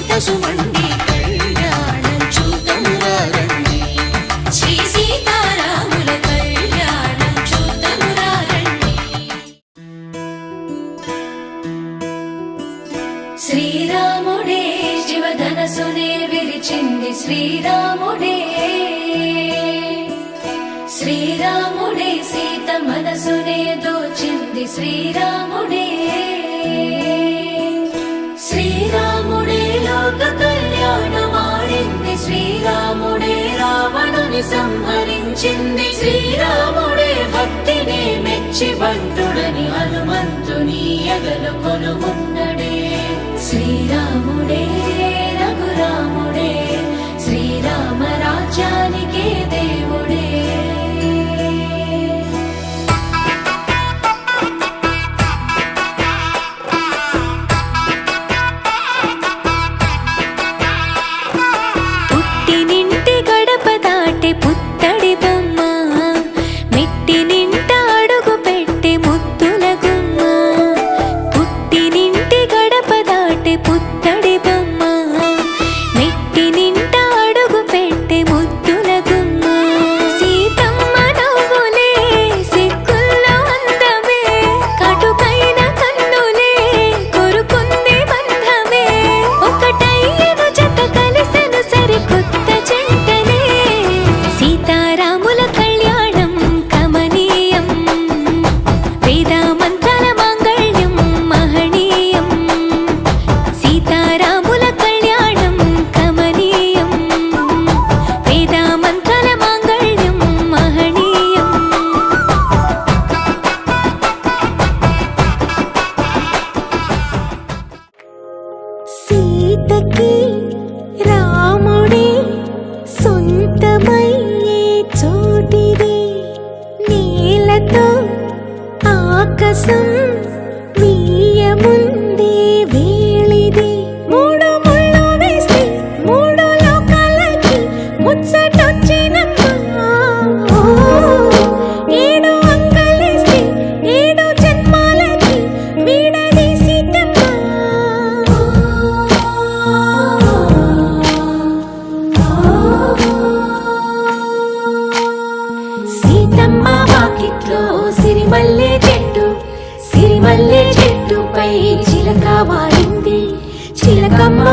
పసుమండి కళ్యాణం చూతమురా రండి శ్రీ సీతారాముల కళ్యాణం చూతమురా రండి శ్రీరాముడే శివధనసునే విరిచింది శ్రీరాముడే శ్రీరాముడే సీత మనసునే దోచింది శ్రీరాముడే శ్రీరాముడే లోక కళ్యాణమాడింది శ్రీరాముడే రావణుని సంహరించింది శ్రీరాముడే భక్తిని మెచ్చి బంటుడని హనుమంతుని ఎగలు కొలువున్నడే శ్రీరాముడే రఘురాముడే శ్రీరామ రాజ్యానికే దేవుడే పుత్తడి బొమ్మ మెట్టి నింట అడుగు పెట్టే ముద్దుల గుమ్మ పుట్టినింటి గడప దాటే పుత్తడి బొమ్మ మెట్టి నింట అడుగు పెట్టే ముద్దుల గుమ్మ సీతమ్మ నవ్వులే సిగ్గుల్లో అందమే కటుకైన కన్నులే కొరుకుంది బంధమే ఒకటయ్యను జత కలిసెను సరికొత్త జంటనే సీతారాముల కళ్యాణం కమనీయం వేదమంత్రాల మాంగళ్యం మహనీయం సీతారాముల కళ్యాణం కమనీయం వేదమంత్రాల మాంగళ్యం మహనీయం సీతకి రాముడే సొంతమయ్యే చోటిది నీలతో ఆకాశం వీయముందే వేళిది మూడు ముళ్ళు వేస్తే మూడు లోకాలకి ముచ్చటొచ్చినమ్మా ఏడు అంకలేస్తే ఏడు జన్మాలకి వీడదీసిటమ్మా సీతమ్మ వాకిట్లో సిరిమల్లె చెట్టుపై చిలక వాడింది చిలకమ్మ